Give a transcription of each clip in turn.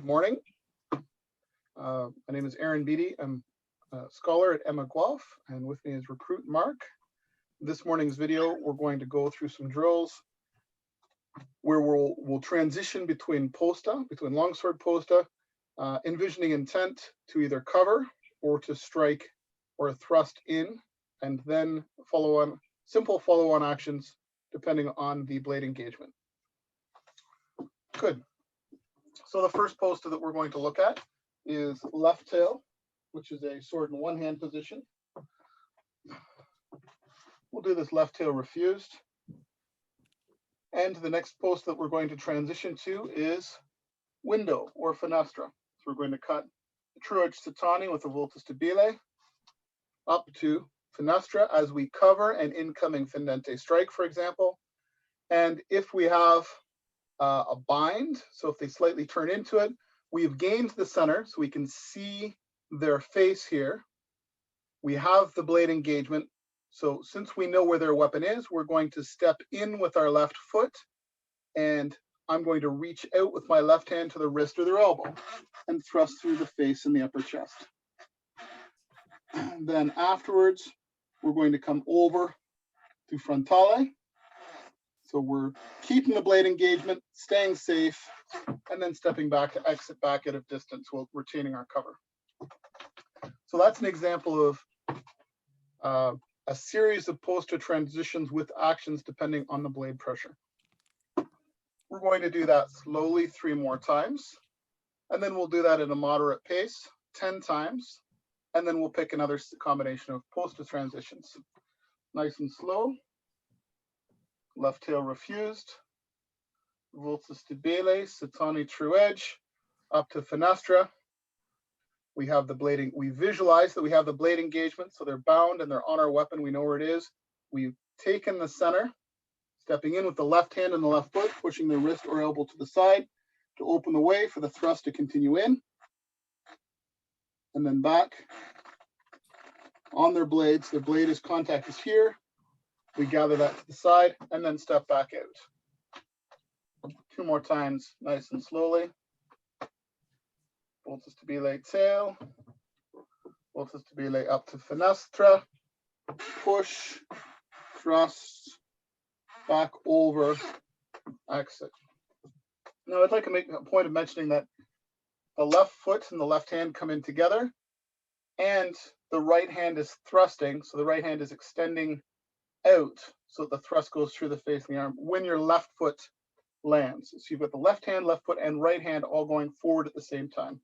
Good morning. My name is Aaron Beatty. I'm a scholar at Emma Guelph, and with me is Recruit Mark. This morning's video, we're going to go through some drills where we'll transition between posta, between longsword posta, envisioning intent to either cover or to strike or thrust in, and then simple follow-on actions depending on the blade engagement. Good. So the first posta that we're going to look at is left tail, which is a sword in one hand position. We'll do this left tail refused. And the next post that we're going to transition to is window or finestra. So we're going to cut the true edge satani with a volta stabile up to finestra as we cover an incoming fendente strike, for example. And if we have a bind, so if they slightly turn into it, we've gained the center, so we can see their face here. We have the blade engagement. So since we know where their weapon is, we're going to step in with our left foot, and I'm going to reach out with my left hand to the wrist or their elbow and thrust through the face and the upper chest. And then afterwards, we're going to come over to frontale. So we're keeping the blade engagement, staying safe, and then stepping back to exit back out of distance while retaining our cover. So that's an example of a series of posta transitions with actions depending on the blade pressure. We're going to do that slowly 3 more times, and then we'll do that at a moderate pace 10 times, and then we'll pick another combination of posta transitions. Nice and slow. Left tail refused, volta stabile, satani true edge, up to finestra. We have the blading, we visualize that we have the blade engagement, so they're bound and they're on our weapon, we know where it is. We've taken the center, stepping in with the left hand and the left foot, pushing the wrist or elbow to the side to open the way for the thrust to continue in. And then back on their blades, their blade is contact is here. We gather that to the side and then step back out. 2 more times, nice and slowly. Volta stabile tail. Volta stabile up to finestra. Push, thrust, back over, exit. Now I'd like to make a point of mentioning that the left foot and the left hand come in together and the right hand is thrusting. So the right hand is extending out so the thrust goes through the face and the arm when your left foot lands. So you've got the left hand, left foot, and right hand all going forward at the same time.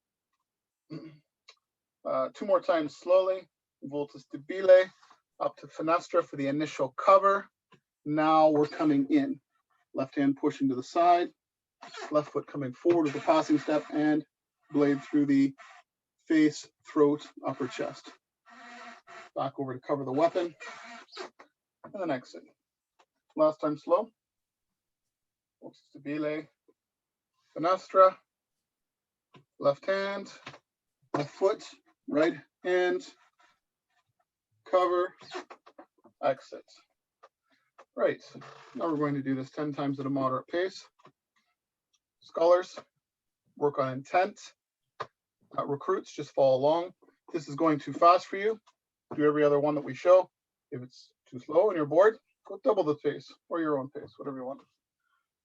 2 more times slowly. Volta stabile up to finestra for the initial cover. Now we're coming in. Left hand pushing to the side, left foot coming forward with the passing step, and blade through the face, throat, upper chest. Back over to cover the weapon. And then exit. Last time slow. Volta stabile, finestra, left hand, left foot, right hand, cover, exit. Right, now we're going to do this 10 times at a moderate pace. Scholars, work on intent. Recruits, just follow along. If this is going too fast for you, do every other one that we show. If it's too slow and you're bored, go double the pace or your own pace, whatever you want.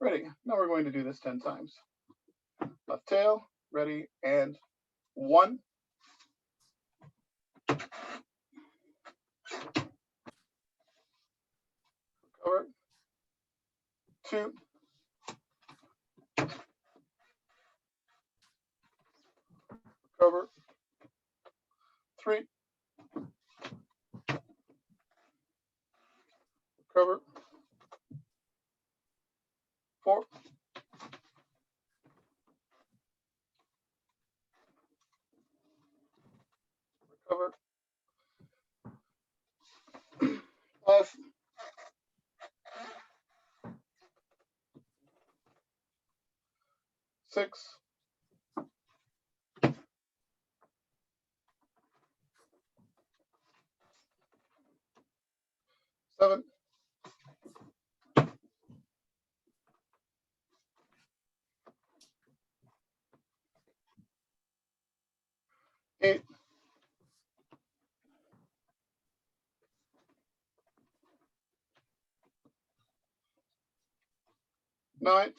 Ready, now we're going to do this 10 times. Left tail, ready, and 1. Cover. 2. Cover. 3. Cover. 4. Cover. 5. 6. 7. 9,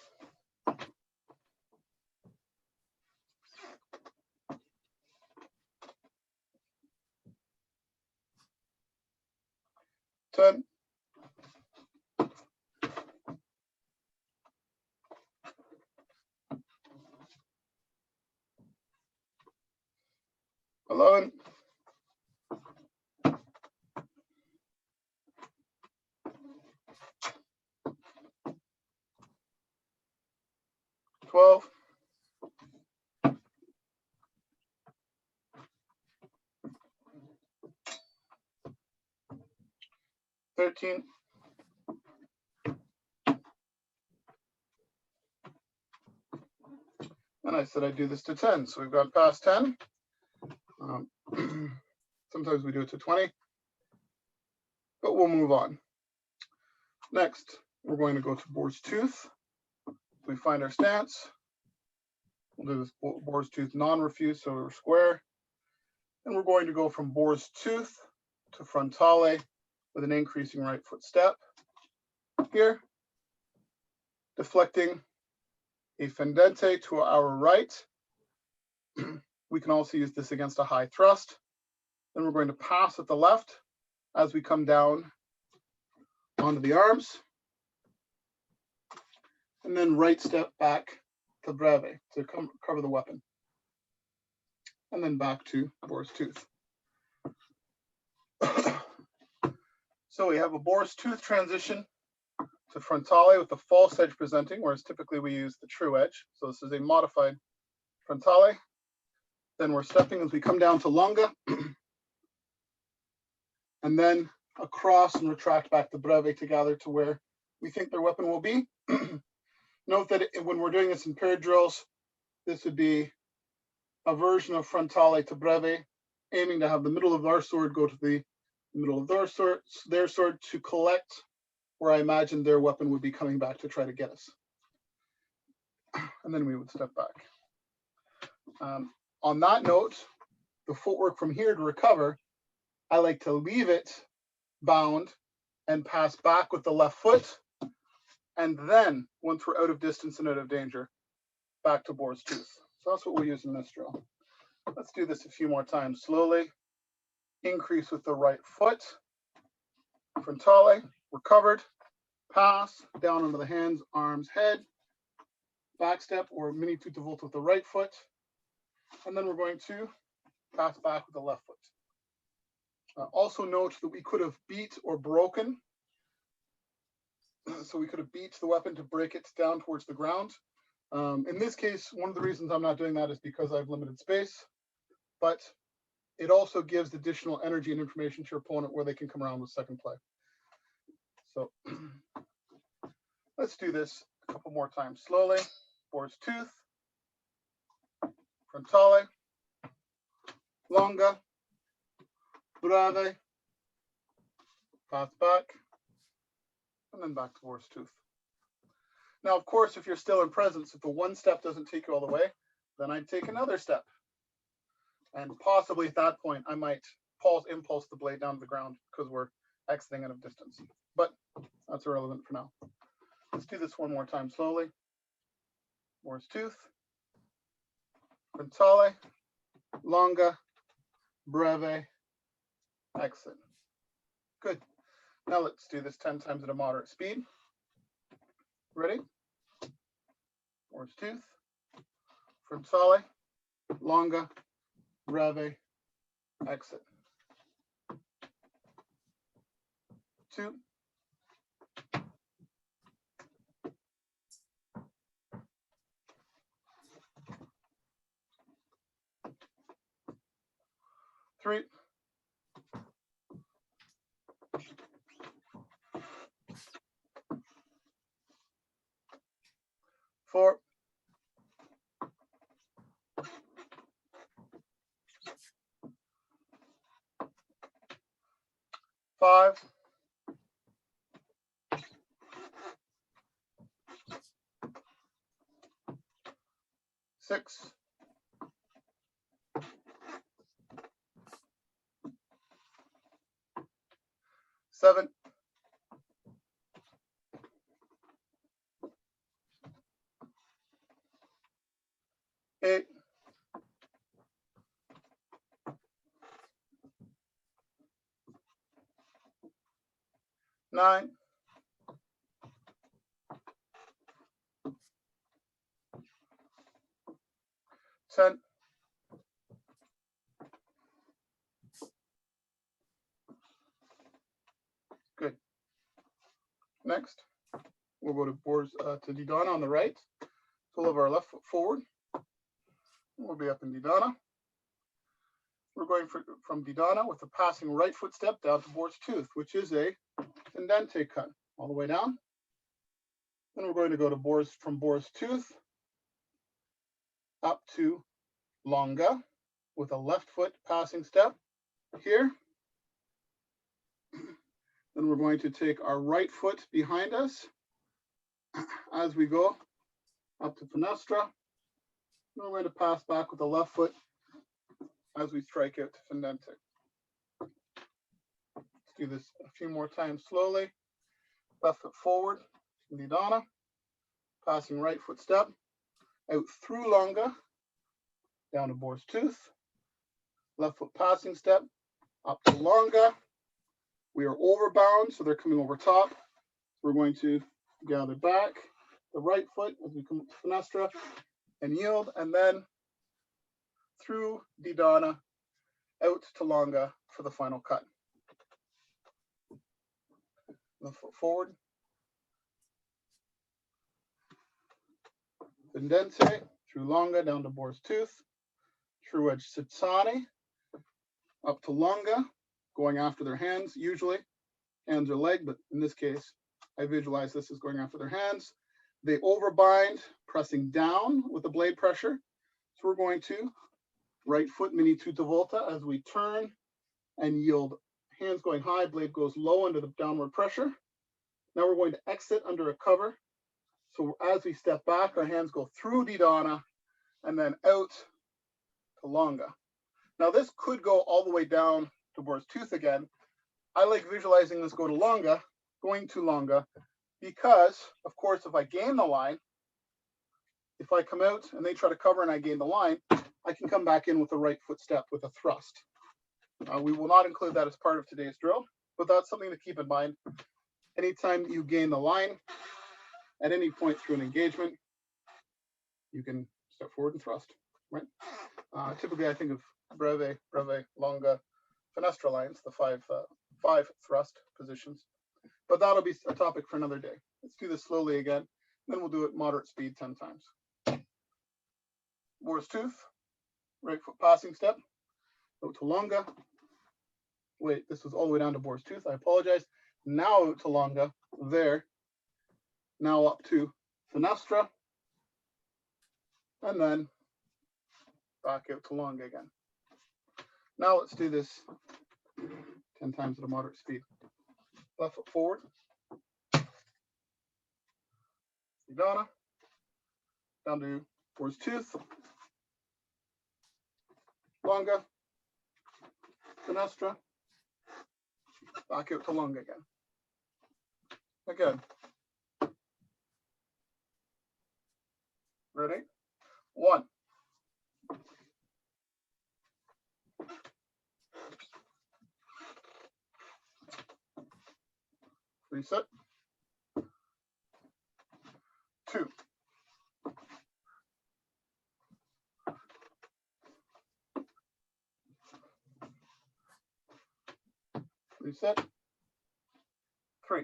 10, 11, 12, 13, and I said I'd do this to 10. So we've gone past 10. Sometimes we do it to 20, but we'll move on. Next, we're going to go to boar's tooth. We find our stance. We'll do this boar's tooth non-refuse, so we're square. And we're going to go from boar's tooth to frontale with an increasing right foot step here, deflecting a fendente to our right. We can also use this against a high thrust. Then we're going to pass at the left as we come down onto the arms. And then right step back to breve to cover the weapon. And then back to boar's tooth. So we have a boar's tooth transition to frontale with the false edge presenting, whereas typically we use the true edge. So this is a modified frontale. Then we're stepping as we come down to longa, and then across and retract back to breve to gather to where we think their weapon will be. Note that when we're doing this in paired drills, this would be a version of frontale to breve, aiming to have the middle of our sword go to the middle of their sword to collect where I imagine their weapon would be coming back to try to get us. And then we would step back. On that note, the footwork from here to recover, I like to leave it bound and pass back with the left foot. And then once we're out of distance and out of danger, back to boar's tooth. So that's what we'll use in this drill. Let's do this a few more times slowly. Increase with the right foot. Frontale, recovered. Pass, down onto the hands, arms, head. Back step or mini tutte volte with the right foot. And then we're going to pass back with the left foot. Also note that we could have beat or broken. So we could have beat the weapon to break it down towards the ground. In this case, one of the reasons I'm not doing that is because I have limited space, but it also gives additional energy and information to your opponent where they can come around with second play. So let's do this a couple more times slowly. Boar's tooth, frontale, longa, breve, pass back, and then back to boar's tooth. Now, of course, if you're still in presence, if the one step doesn't take you all the way, then I'd take another step. And possibly at that point, I might impulse the blade down to the ground because we're exiting out of distance. But that's irrelevant for now. Let's do this one more time slowly. Boar's tooth, frontale, longa, breve, exit. Good. Now let's do this 10 times at a moderate speed. Ready? Boar's tooth, frontale, longa, breve, exit. 2, 3, 4, 5, 6, 7, 8, 9, 10, good. Next, we'll go to Didana on the right. So we'll have our left foot forward. We'll be up in Didana. We're going from Didana with a passing right foot step down to Boar's Tooth, which is a Tendente cut all the way down. Then we're going to go to from Boar's Tooth up to Longa with a left foot passing step here. Then we're going to take our right foot behind us as we go up to Finestra. Then we're going to pass back with the left foot as we strike out to Fendente. Let's do this a few more times slowly. Left foot forward, Didana, passing right foot step, out through Longa, down to Boar's Tooth, left foot passing step, up to Longa. We are overbound, so they're coming over top. So we're going to gather back the right foot as we come up to Finestra and yield, and then through Didana, out to Longa for the final cut. Left foot forward. Fendente, through Longa, down to Boar's Tooth, true edge Sitsani, up to Longa, going after their hands, usually. Hands or leg, but in this case, I visualize this as going after their hands. They overbind, pressing down with the blade pressure. So we're going to right foot mini tuta volta as we turn and yield. Hands going high, blade goes low under the downward pressure. Now we're going to exit under a cover. So as we step back, our hands go through Didana and then out to Longa. Now this could go all the way down to Boar's Tooth again. I like visualizing this go to Longa, going to Longa, because of course, if I gain the line, if I come out and they try to cover and I gain the line, I can come back in with a right foot step with a thrust. We will not include that as part of today's drill, but that's something to keep in mind. Anytime you gain the line at any point through an engagement, you can step forward and thrust, right? Typically, I think of breve, longa, finestra lines, the five thrust positions, but that'll be a topic for another day. Let's do this slowly again, then we'll do it moderate speed 10 times. Boar's Tooth, right foot passing step, out to Longa. Wait, this was all the way down to Boar's Tooth, I apologize. Now out to Longa, there. Now up to Finestra, and then back out to Longa again. Now let's do this 10 times at a moderate speed. Left foot forward, Didana, down to Boar's Tooth, Longa, Finestra, back out to Longa again. Again. Ready? 1. Reset. 2. Reset. 3.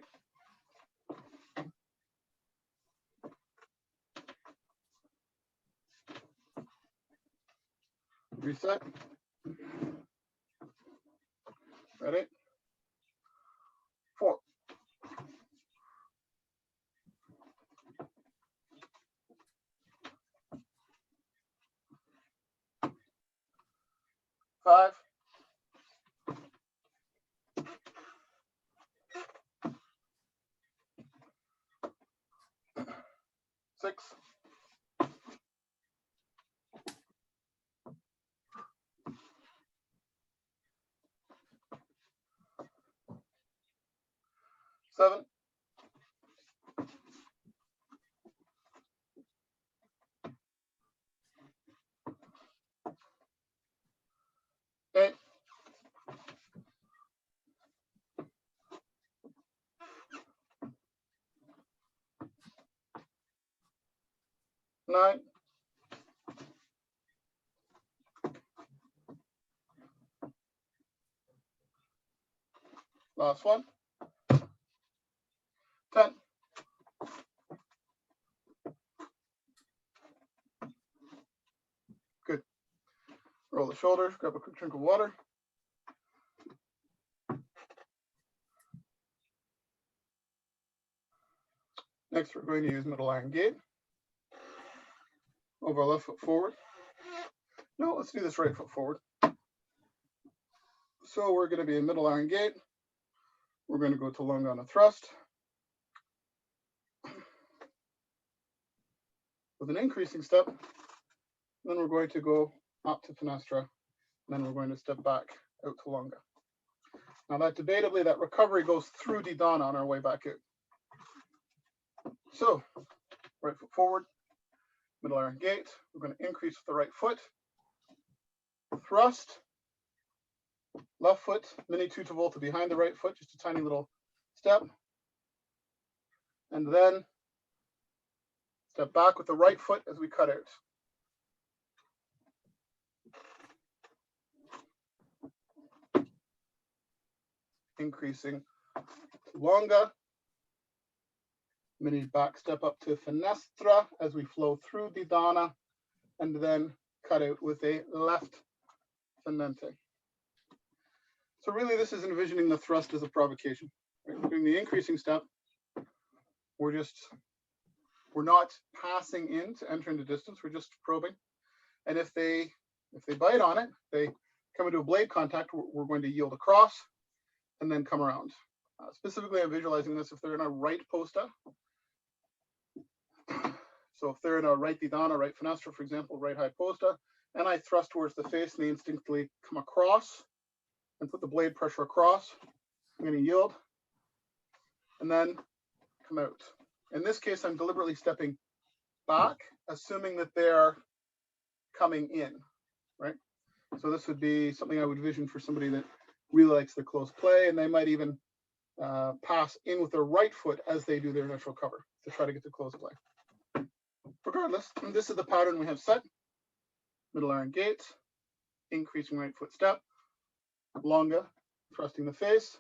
Reset. Ready? 4. 5. 6. 7. 8. 9. Last one. 10. Good. Roll the shoulders, grab a quick drink of water. Next, we're going to use middle iron gate. Move our left foot forward. No, let's do this right foot forward. So we're going to be in middle iron gate. We're going to go to lunge on a thrust. With an increasing step, then we're going to go up to finestra, and then we're going to step back out to lunga. Now that debatably, that recovery goes through Didana on our way back out. So, right foot forward, middle iron gate. We're going to increase with the right foot. Thrust. Left foot, mini tuta volta behind the right foot, just a tiny little step. And then step back with the right foot as we cut out. Increasing to longa. Mini back step up to finestra as we flow through Didana, and then cut out with a left fendente. So really this is envisioning the thrust as a provocation. Right? We're doing the increasing step. We're not passing in to enter into distance, we're just probing. And if they bite on it, they come into a blade contact, we're going to yield across and then come around. Specifically, I'm visualizing this if they're in a right posta. So if they're in a right Didana, right finestra, for example, right high posta, and I thrust towards the face and they instinctively come across and put the blade pressure across, I'm going to yield and then come out. In this case, I'm deliberately stepping back, assuming that they're coming in, right? So this would be something I would vision for somebody that really likes their close play, and they might even pass in with their right foot as they do their initial cover to try to get to close play. Regardless, this is the pattern we have set. Middle iron gate, increasing right foot step, longa, thrusting the face,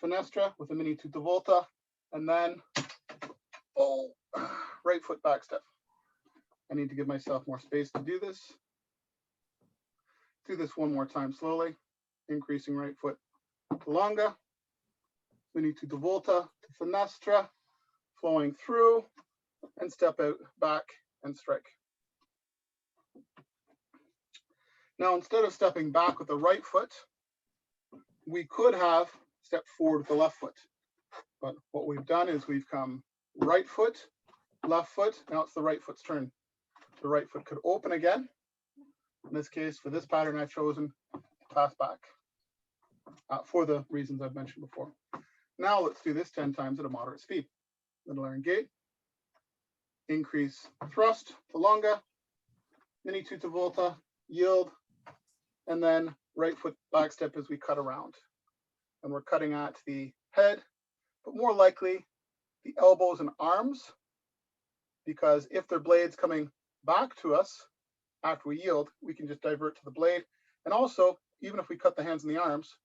finestra with a mini tuta volta, and then right foot back step. I need to give myself more space to do this. Do this one more time slowly, increasing right foot to longa, mini tuta volta to finestra, flowing through, and step out, back, and strike. Now, instead of stepping back with the right foot, we could have stepped forward with the left foot. But what we've done is we've come right foot, left foot. Now it's the right foot's turn. The right foot could open again. In this case, for this pattern, I've chosen to pass back for the reasons I've mentioned before. Now let's do this 10 times at a moderate speed. Middle iron gate, increase thrust to longa, mini tuta volta, yield, and then right foot back step as we cut around. And we're cutting at the head, but more likely the elbows and arms, because if their blade's coming back to us after we yield, we can just divert to the blade. And also, even if we cut the hands and the arms,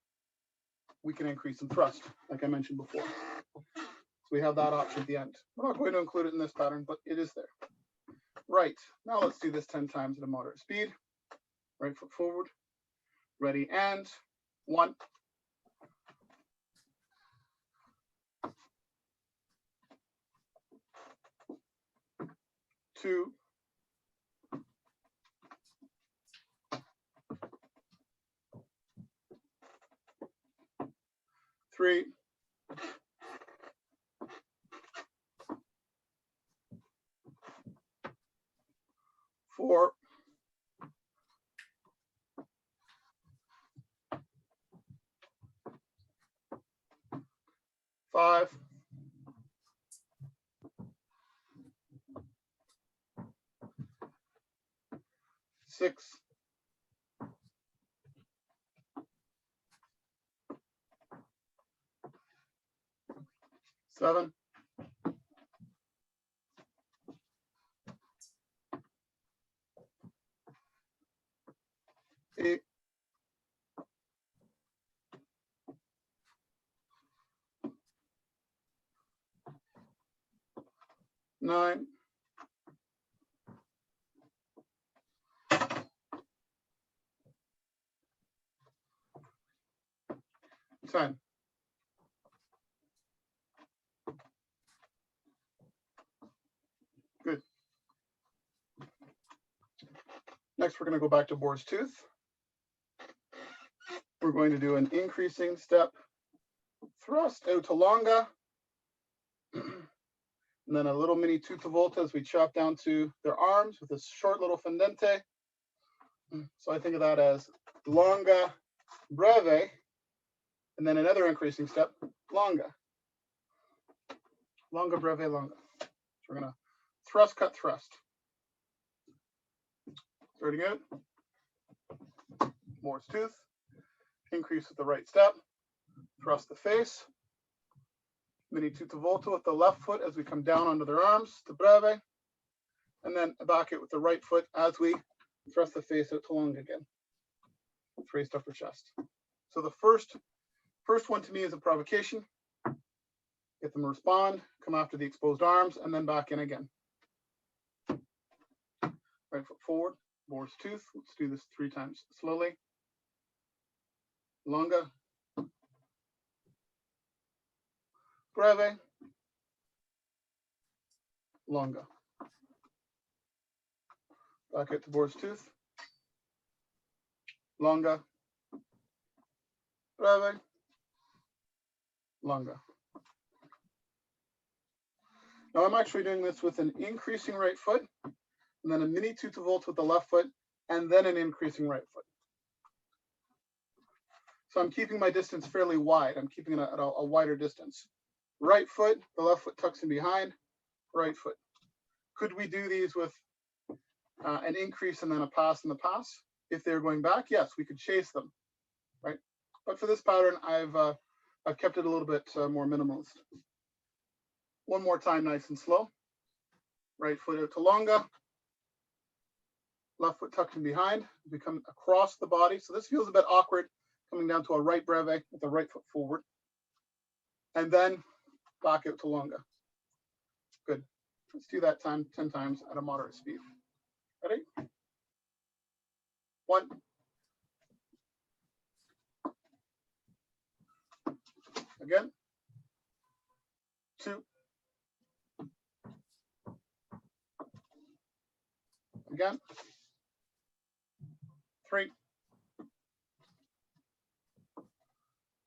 we can increase in thrust, like I mentioned before. So we have that option at the end. We're not going to include it in this pattern, but it is there. Right, now let's do this 10 times at a moderate speed. Right foot forward, ready, and 1. 2. 3. 4. 5. 6. 7. 9, 10. Good. Next, we're going to go back to boar's tooth. We're going to do an increasing step thrust out to longa, and then a little mini tuta volta as we chop down to their arms with this short little fendente. So I think of that as longa, breve, and then another increasing step, longa. Longa, breve, longa. So we're going to thrust, cut, thrust. Starting out, boar's tooth, increase with the right step, thrust the face, mini tuta volta with the left foot as we come down onto their arms to breve, and then back it with the right foot as we thrust the face out to longa again. Raised upper chest. So the first one to me is a provocation. Get them to respond, come after the exposed arms, and then back in again. Right foot forward, boar's tooth. Let's do this 3 times slowly. Longa, breve, longa. Back out to boar's tooth. Longa, breve, longa. Now I'm actually doing this with an increasing right foot, and then a mini tuta volta with the left foot, and then an increasing right foot. So I'm keeping my distance fairly wide. I'm keeping it at a wider distance. Right foot, the left foot tucks in behind, right foot. Could we do these with an increase and then a pass and the pass? If they're going back, yes, we could chase them, right? But for this pattern, I've kept it a little bit more minimalist. One more time, nice and slow. Right foot out to longa. Left foot tucked in behind. We come across the body. So this feels a bit awkward, coming down to a right breve with the right foot forward. And then back out to longa. Good. Let's do that 10 times at a moderate speed. Ready? 1. Again. 2. Again. 3.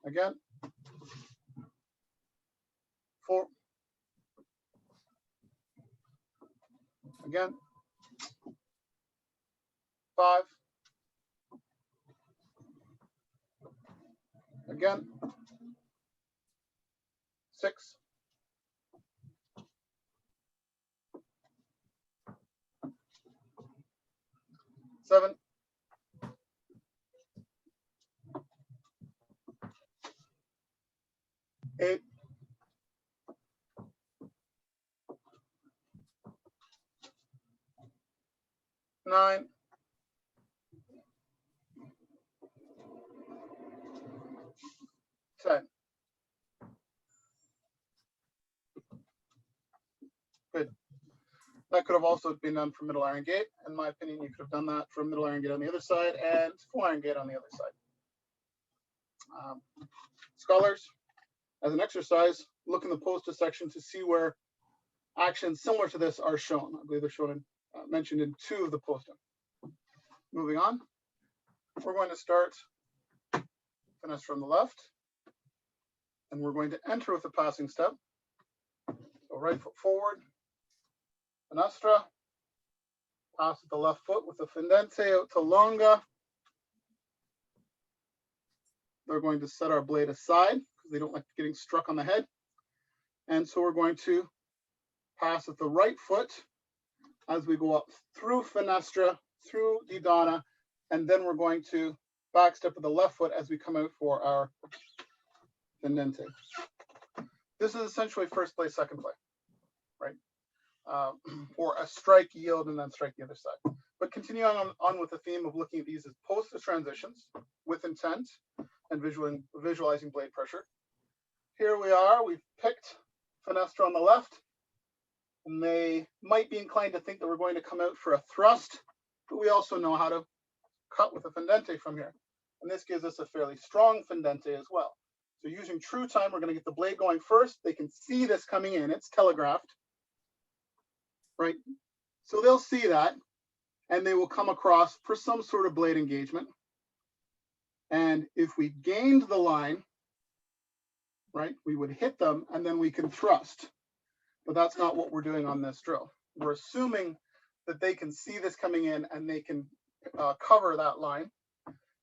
Again. 4. Again. 5. Again. 6. 7. 8. 9. 10. Good. That could have also been done for middle iron gate. In my opinion, you could have done that for middle iron gate on the other side and full iron gate on the other side. Scholars, as an exercise, look in the posta section to see where actions similar to this are shown. I believe they're shown in, mentioned in 2 of the posta. Moving on, we're going to start finesse from the left, and we're going to enter with a passing step. So right foot forward, finestra, pass with the left foot with the fendente out to longa. They're going to set our blade aside because they don't like getting struck on the head. And so we're going to pass with the right foot as we go up through finestra, through didana, and then we're going to back step with the left foot as we come out for our fendente. This is essentially first play, second play, right? Or a strike, yield, and then strike the other side. But continuing on with the theme of looking at these as posta transitions with intent and visualizing blade pressure. Here we are, we've picked finestra on the left, And they might be inclined to think that we're going to come out for a thrust, but we also know how to cut with a fendente from here. And this gives us a fairly strong fendente as well. So using true time, we're going to get the blade going first. They can see this coming in. It's telegraphed, right? So they'll see that, and they will come across for some sort of blade engagement. And if we gained the line, right, we would hit them, and then we can thrust. But that's not what we're doing on this drill. We're assuming that they can see this coming in and they can cover that line.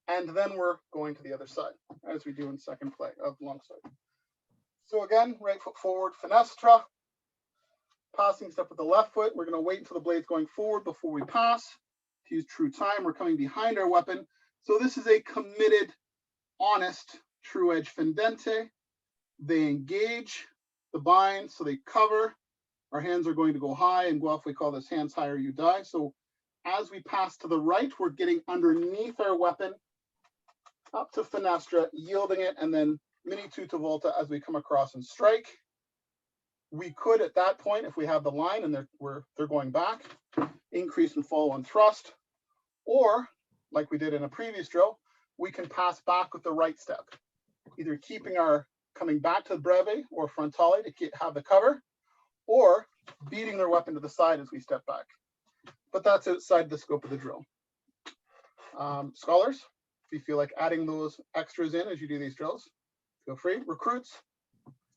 And then we're going to the other side, as we do in second play of long side. So again, right foot forward, finestra. Passing step with the left foot. We're going to wait until the blade's going forward before we pass. To use true time, we're coming behind our weapon. So this is a committed, honest, true edge fendente. They engage the bind, so they cover. Our hands are going to go high. In Guelph, we call this hands higher, you die. So as we pass to the right, we're getting underneath our weapon, up to finestra, yielding it, and then mini tuta volta as we come across and strike. We could, at that point, if we have the line and they're going back, increase and follow and thrust. Or, like we did in a previous drill, we can pass back with the right step, either keeping our coming back to the breve or frontale to have the cover, or beating their weapon to the side as we step back. But that's outside the scope of the drill. Scholars, if you feel like adding those extras in as you do these drills, feel free. Recruits,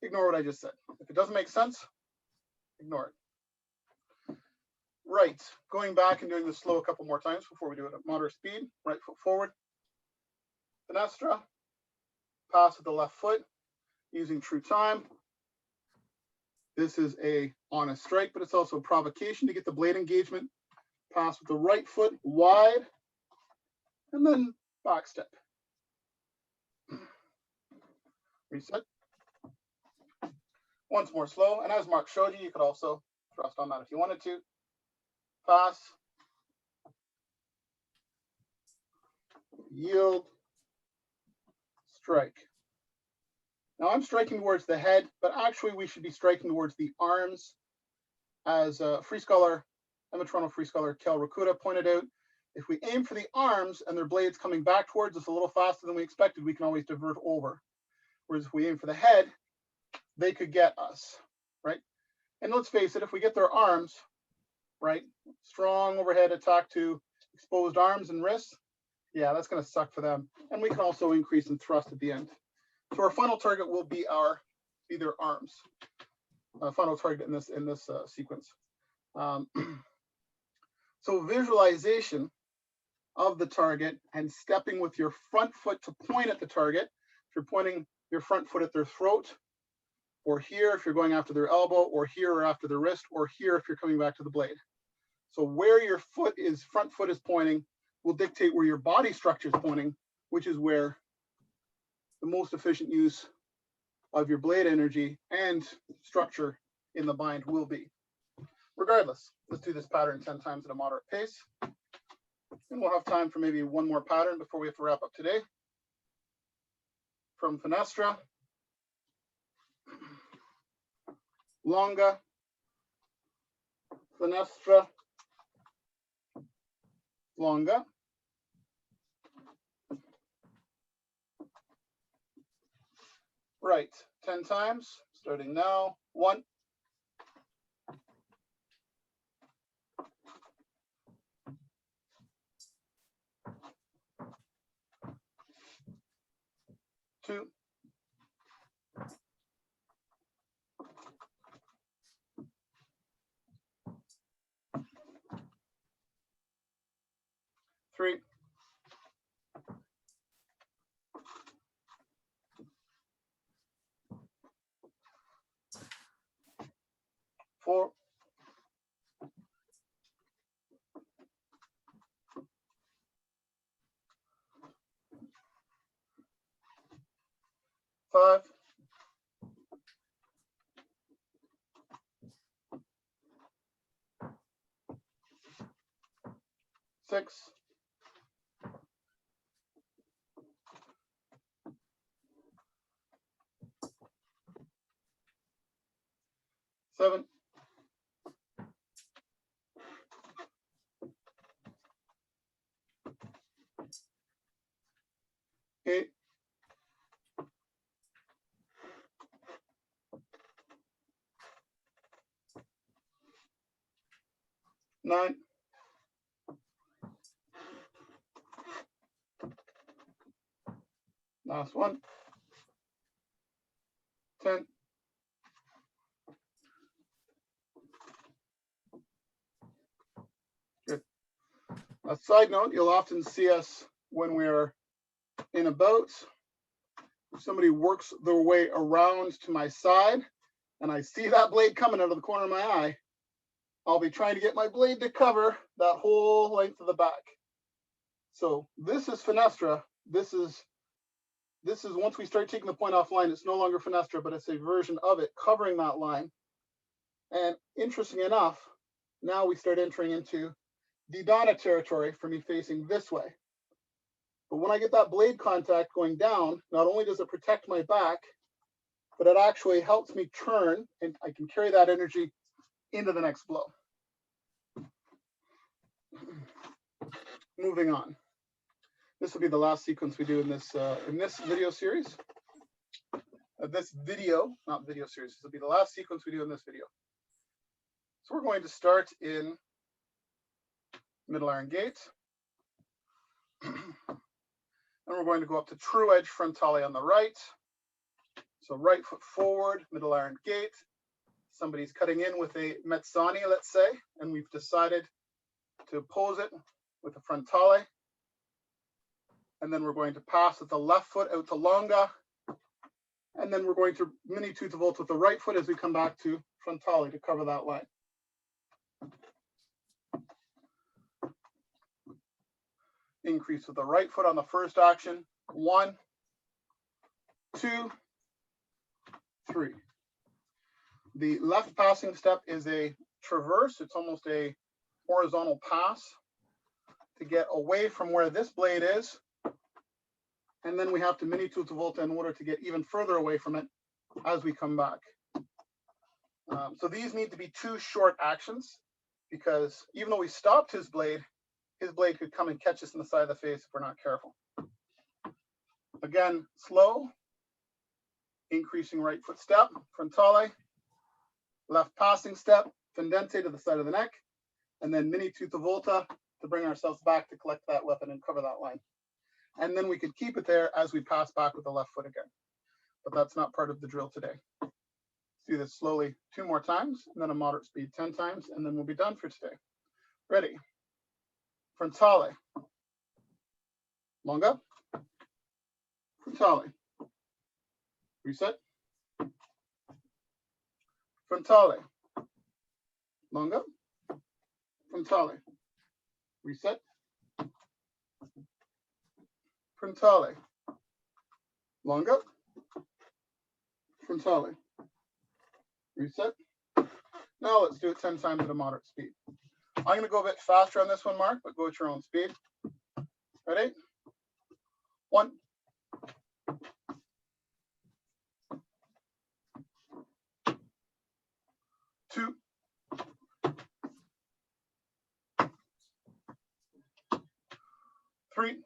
ignore what I just said. If it doesn't make sense, ignore it. Right, going back and doing this slow a couple more times before we do it at moderate speed. Right foot forward, finestra, pass with the left foot, using true time. This is a honest strike, but it's also a provocation to get the blade engagement. Pass with the right foot wide, and then back step. Reset. Once more slow, and as Mark showed you, you could also thrust on that if you wanted to. Pass. Yield. Strike. Now I'm striking towards the head, but actually we should be striking towards the arms. As free scholar, Emma Toronto free scholar Kel Rakuta pointed out, if we aim for the arms and their blades coming back towards us a little faster than we expected, we can always divert over. Whereas if we aim for the head, they could get us, right? And let's face it, if we get their arms, right, strong overhead attack to exposed arms and wrists, yeah, that's going to suck for them. And we can also increase in thrust at the end. So our final target will be their arms. Final target in this sequence. So visualization of the target and stepping with your front foot to point at the target. If you're pointing your front foot at their throat, or here if you're going after their elbow, or here or after the wrist, or here if you're coming back to the blade. So where your front foot is pointing will dictate where your body structure is pointing, which is where the most efficient use of your blade energy and structure in the bind will be. Regardless, let's do this pattern 10 times at a moderate pace. And we'll have time for maybe one more pattern before we have to wrap up today. From finestra, longa, finestra, longa. Right, 10 times, starting now. 1, 2, 3, 4, 5, 6, 7, Last one. 10. Good. A side note, you'll often see us when we're in a boat. If somebody works their way around to my side and I see that blade coming out of the corner of my eye, I'll be trying to get my blade to cover that whole length of the back. So this is fenestra. This is once we start taking the point off line, it's no longer fenestra, but it's a version of it covering that line. And interesting enough, now we start entering into Didana territory for me facing this way. But when I get that blade contact going down, not only does it protect my back, but it actually helps me turn, and I can carry that energy into the next blow. Moving on. This will be the last sequence we do in this video series. This video, not video series, this will be the last sequence we do in this video. So we're going to start in middle iron gate. And we're going to go up to true edge frontale on the right. So right foot forward, middle iron gate. Somebody's cutting in with a mezzani, let's say, and we've decided to oppose it with a frontale. And then we're going to pass with the left foot out to longa. And then we're going to mini tutti volte with the right foot as we come back to frontale to cover that line. Increase with the right foot on the first action. 1, 2, 3. The left passing step is a traverse. It's almost a horizontal pass to get away from where this blade is. And then we have to mini tutti volte in order to get even further away from it as we come back. So these need to be 2 short actions, because even though we stopped his blade could come and catch us in the side of the face if we're not careful. Again, slow, increasing right foot step, frontale, left passing step, fendente to the side of the neck, and then mini tutti volte to bring ourselves back to collect that weapon and cover that line. And then we could keep it there as we pass back with the left foot again. But that's not part of the drill today. Let's do this slowly 2 more times, and then a moderate speed 10 times, and then we'll be done for today. Ready? Frontale. Longa. Frontale. Reset. Frontale. Longa. Frontale. Reset. Frontale. Longa. Frontale. Reset. Now let's do it 10 times at a moderate speed. I'm going to go a bit faster on this one, Mark, but go at your own speed. Ready? 1. 2. 3.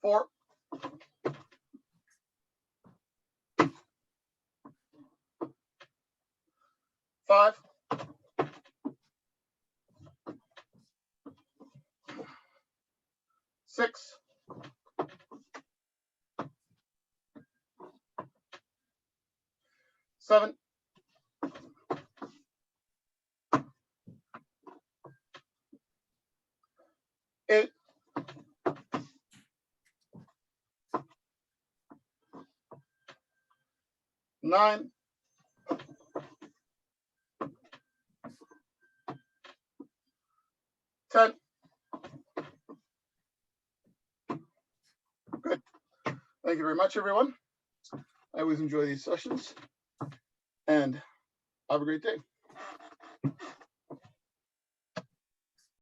4. 5. 6. 7. 8. 9. 10. Good. Thank you very much, everyone. I always enjoy these sessions, and have a great day.